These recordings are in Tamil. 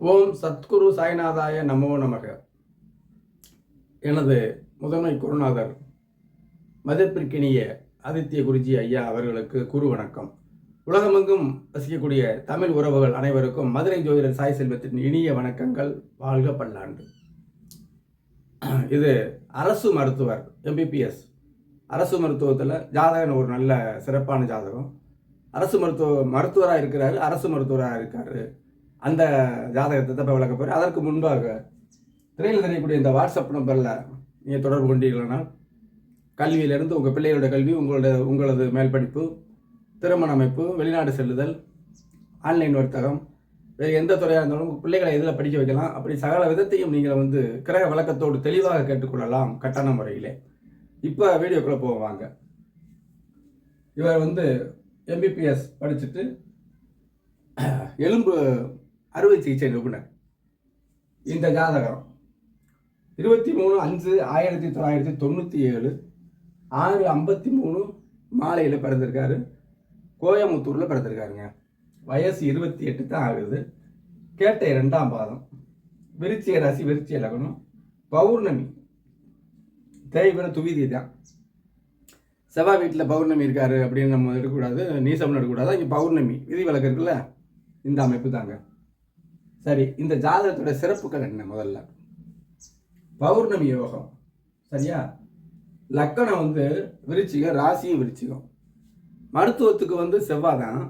ஓம் சத்குரு சாய்நாதாய நமோ நமக. எனது முதன்மை குருநாதர் மதிப்பிற்கினிய ஆதித்ய குருஜி ஐயா அவர்களுக்கு குரு வணக்கம். உலகமெங்கும் வசிக்கக்கூடிய தமிழ் உறவுகள் அனைவருக்கும் மதுரை ஜோதிடர் சாய் செல்வத்தின் இனிய வணக்கங்கள். வாழ்க பல்லாண்டு. இது அரசு மருத்துவர் MBBS. அரசு மருத்துவத்தில் ஜாதகன் ஒரு நல்ல சிறப்பான ஜாதகம். அரசு மருத்துவராக இருக்கிறாரு, அரசு மருத்துவராக இருக்காரு. அந்த ஜாதகத்தை தான் விளக்க போகிறேன். அதற்கு முன்பாக திரையில் தெரியக்கூடிய இந்த வாட்ஸ்அப் நம்பரில் நீங்கள் தொடர்பு கொண்டீர்கள்னா கல்வியிலிருந்து உங்கள் பிள்ளைகளோட கல்வி, உங்களது மேல் படிப்பு, திருமண அமைப்பு, வெளிநாடு செல்லுதல், ஆன்லைன் வர்த்தகம், வேறு எந்த துறையாக இருந்தாலும் உங்கள் பிள்ளைகளை எதில் படிக்க வைக்கலாம், அப்படி சகல விதத்தையும் நீங்கள் கிரக விளக்கத்தோடு தெளிவாக கேட்டுக்கொள்ளலாம் கட்டண முறையிலே. இப்போ வீடியோக்குள்ளே போவாங்க. இவர் MBBS படிச்சுட்டு எலும்பு அறுவை சிகிச்சை நிபுணர். இந்த ஜாதகம் 23/5/1997 6:53 மாலையில் பிறந்திருக்காரு. கோயமுத்தூரில் பிறந்திருக்காருங்க. வயசு 28 தான் ஆகுது. கேட்ட 2ஆம் பாதம், விருச்சிக ராசி, விருச்சிக லக்னம், பௌர்ணமி தேய்பிர துவிதி தான். செவ்வாய் வீட்டில் பௌர்ணமி இருக்காரு அப்படின்னு நம்ம எடுக்கக்கூடாது, நீசம்னு எடுக்கக்கூடாது. இங்கே பௌர்ணமி விதி விலக்கு இருக்குல்ல, இந்த அமைப்பு தாங்க. சரி, இந்த ஜாதகத்தோட சிறப்புகள் என்ன? முதல்ல பௌர்ணமி யோகம். சரியா? லக்கணம் விருச்சிகம், ராசியும் விருச்சிகம். மருத்துவத்துக்கு செவ்வாய் தான்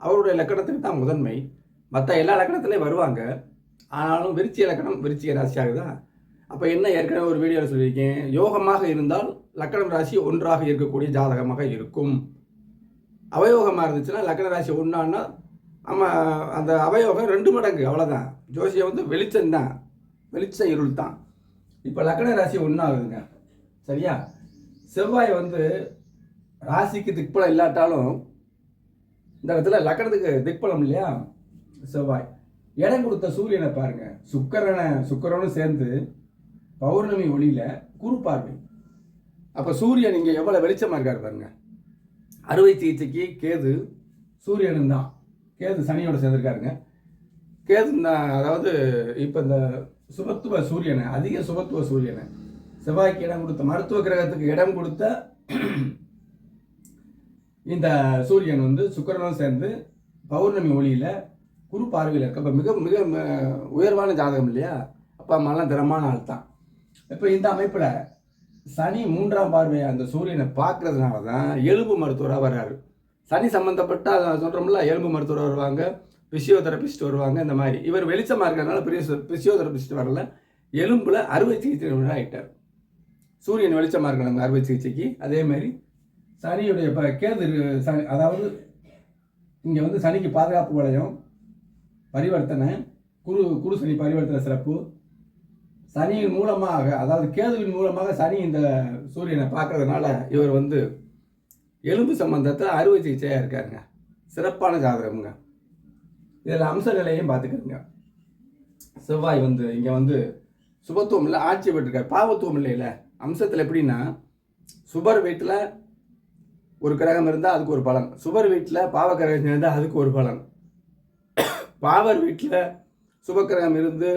அவருடைய லக்கணத்துக்கு தான் முதன்மை. மற்ற எல்லா லக்கணத்துலேயும் வருவாங்க. ஆனாலும் விருச்சிக லக்கணம் விருச்சிக ராசி ஆகுதா? அப்போ என்ன, ஏற்கனவே ஒரு வீடியோவில் சொல்லியிருக்கேன், யோகமாக இருந்தால் லக்கணம் ராசி ஒன்றாக இருக்கக்கூடிய ஜாதகமாக இருக்கும். அவயோகமாக இருந்துச்சுன்னா லக்கண ராசி ஒன்றான்னா அந்த அவயோகம் 2 மடங்கு, அவ்வளோதான். ஜோசியம் வெளிச்சம்தான், வெளிச்ச இருள் தான். இப்போ லக்கண ராசி ஒன்றாகுதுங்க. சரியா? செவ்வாய் ராசிக்கு திக்பலம் இல்லாட்டாலும் இந்த இடத்துல லக்கணத்துக்கு திக்பலம் இல்லையா செவ்வாய். இடம் கொடுத்த சூரியனை பாருங்க, சுக்கரனும் சேர்ந்து பௌர்ணமி ஒளியில குரு பார்வை. அப்போ சூரியன் இங்கே எவ்வளோ வெளிச்சமாக இருக்காரு பாருங்க. அறுவை சிகிச்சைக்கு கேது சூரியனும் தான். கேது சனியோட சேர்ந்துருக்காருங்க. கேது அதாவது இப்போ இந்த சுபத்துவ சூரியனை, அதிக சுபத்துவ சூரியனை செவ்வாய்க்கு இடம் கொடுத்த, மருத்துவ கிரகத்துக்கு இடம் கொடுத்த இந்த சூரியன் சுக்கிரனும் சேர்ந்து பௌர்ணமி ஒளியில குரு பார்வையில் இருக்கு. அப்போ மிக மிக உயர்வான ஜாதகம் இல்லையா? அப்பா அம்மாலாம் திறமான ஆள் தான். இப்போ இந்த அமைப்பில் சனி 3ஆம் பார்வையை அந்த சூரியனை பார்க்கறதுனால தான் எலும்பு மருத்துவராக வர்றாரு. சனி சம்மந்தப்பட்ட சொல்கிறோம்ல, எலும்பு மருத்துவர் வருவாங்க, பிசியோதெரபிஸ்ட் வருவாங்க. இந்த மாதிரி இவர் வெளிச்சமாக இருக்கிறதுனால பிசியோதெரபிஸ்ட் வரல, எலும்பில் அறுவை சிகிச்சை ஆகிட்டார். சூரியன் வெளிச்சமாக இருக்கிறாங்க அறுவை சிகிச்சைக்கு. அதே மாதிரி சனியுடைய கேது அதாவது இங்கே சனிக்கு பாதுகாப்பு வளையம், பரிவர்த்தனை, குரு சனி பரிவர்த்தனை சிறப்பு. சனியின் மூலமாக, அதாவது கேதுவின் மூலமாக சனி இந்த சூரியனை பார்க்கறதுனால இவர் எலும்பு சம்பந்தத்தை அறுவை சிகிச்சையாக இருக்காருங்க. சிறப்பான ஜாதகம்ங்க. இதில் அம்ச நிலையும் பார்த்துக்கிறங்க. செவ்வாய் இங்கே சுபத்துவம் இல்லை, ஆட்சி பெற்றிருக்காரு. பாவத்துவம் இல்லைல்ல. அம்சத்தில் எப்படின்னா, சுபர் வீட்டில் ஒரு கிரகம் இருந்தால் அதுக்கு ஒரு பலன், சுபர் வீட்டில் பாவ கிரகம் இருந்தால் அதுக்கு ஒரு பலன், பாவர் வீட்டில் சுபக்கிரகம் இருந்து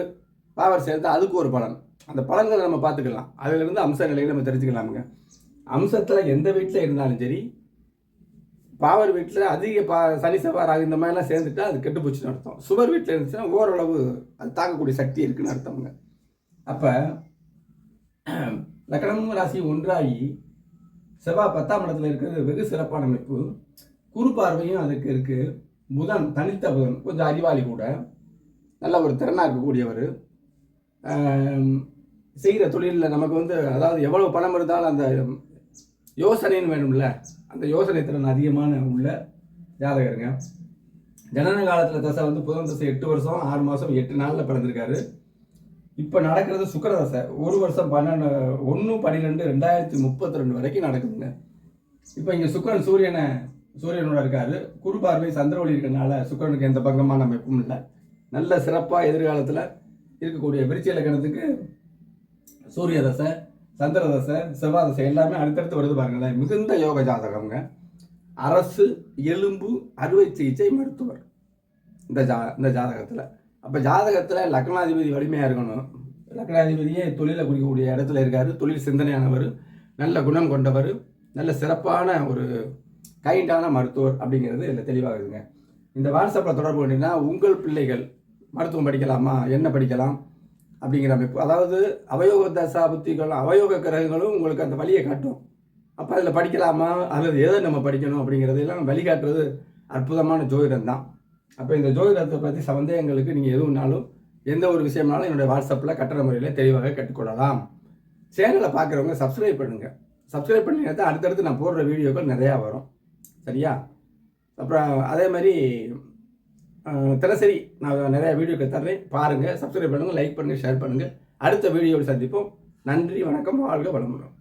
பாவர் சேர்ந்தால் அதுக்கு ஒரு பலன். அந்த பலன்களை நம்ம பார்த்துக்கலாம். அதிலிருந்து அம்ச நிலையை நம்ம தெரிஞ்சுக்கலாமுங்க. அம்சத்தில் எந்த வீட்டில் இருந்தாலும் சரி, பாவர் வீட்டில் அதிக சனி செவ்வாய் இந்த மாதிரிலாம் சேர்ந்துட்டா அது கெட்டு போச்சுன்னு அர்த்தம். சுவர் வீட்டில் இருந்துச்சுன்னா ஓரளவு அது தாக்கக்கூடிய சக்தி இருக்குன்னு அர்த்தமுங்க. அப்போ லக்கணமும் ராசியும் ஒன்றாகி செவ்வாய் 10ஆம் இடத்துல இருக்கிறது வெகு சிறப்பான அமைப்பு. குரு பார்வையும் அதுக்கு இருக்குது. புதன், தனித்த புதன், கொஞ்சம் அறிவாளி கூட, நல்ல ஒரு திறனாக இருக்கக்கூடியவர். செய்கிற தொழிலில் நமக்கு அதாவது எவ்வளோ பணம் இருந்தாலும் அந்த யோசனைன்னு வேணும்ல, அந்த யோசனை திறன் அதிகமான உள்ள ஜாதகருங்க. ஜனன காலத்தில் தசை புதன் தசை 8 வருஷம் 6 மாதம் 8 நாளில் பிறந்திருக்காரு. இப்போ நடக்கிறது சுக்கிர தசை 1 வருஷம் 1/12/2032 வரைக்கும் நடக்குதுங்க. இப்போ இங்கே சுக்கிரன் சூரியனோட இருக்காரு. குரு பார்வை சந்திரவொளி இருக்கிறதுனால சுக்கிரனுக்கு எந்த பங்கமான அமைப்பும் இல்லை. நல்ல சிறப்பாக எதிர்காலத்தில் இருக்கக்கூடிய விருச்சிக லக்னத்துக்கு சூரிய தசை, சந்திர தசை, செவ்வாய் தசை எல்லாமே அடுத்தடுத்து வருது பாருங்களேன். மிகுந்த யோக ஜாதகம்ங்க. அரசு எலும்பு அறுவை சிகிச்சை மருத்துவர் இந்த ஜாதகத்தில் அப்போ ஜாதகத்தில் லக்னாதிபதி வலிமையாக இருக்கணும். லக்னாதிபதியே தொழிலை குறிக்கக்கூடிய இடத்துல இருக்கார். தொழில் சிந்தனையானவர், நல்ல குணம் கொண்டவர், நல்ல சிறப்பான ஒரு கைண்டான மருத்துவர் அப்படிங்கிறது இதில் தெளிவாகுதுங்க. இந்த வாட்ஸ்அப்பில் தொடர்பு பண்ணிங்கன்னா உங்கள் பிள்ளைகள் மருத்துவம் படிக்கலாமா, என்ன படிக்கலாம் அப்படிங்கிற அமைப்பு. அதாவது அவயோக தசா புத்திகள், அவயோக கிரகங்களும் உங்களுக்கு அந்த வழியை காட்டும். அப்போ அதில் படிக்கலாமா அல்லது எதை நம்ம படிக்கணும் அப்படிங்கிறதெல்லாம் வழிகாட்டுறது அற்புதமான ஜோதிடம் தான். அப்போ இந்த ஜோதிடத்தை பற்றி சந்தேகங்களுக்கு நீங்கள் எதுவும்னாலும் எந்த ஒரு விஷயம்னாலும் என்னுடைய வாட்ஸ்அப்பில் கட்டண முறையில் தெளிவாக கற்றுக்கொள்ளலாம். சேனலை பார்க்குறவங்க சப்ஸ்கிரைப் பண்ணுங்கள். சப்ஸ்கிரைப் பண்ணிங்கன்னா தான் அடுத்தடுத்து நான் போடுற வீடியோக்கள் நிறையா வரும். சரியா? அப்புறம் அதே மாதிரி தினசரி நான் நிறையா வீடியோக்கள் தர்றேன், பாருங்கள், சப்ஸ்கிரைப் பண்ணுங்கள், லைக் பண்ணுங்கள், ஷேர் பண்ணுங்கள். அடுத்த வீடியோவில் சந்திப்போம். நன்றி, வணக்கம், வாழ்க வளமுடன்.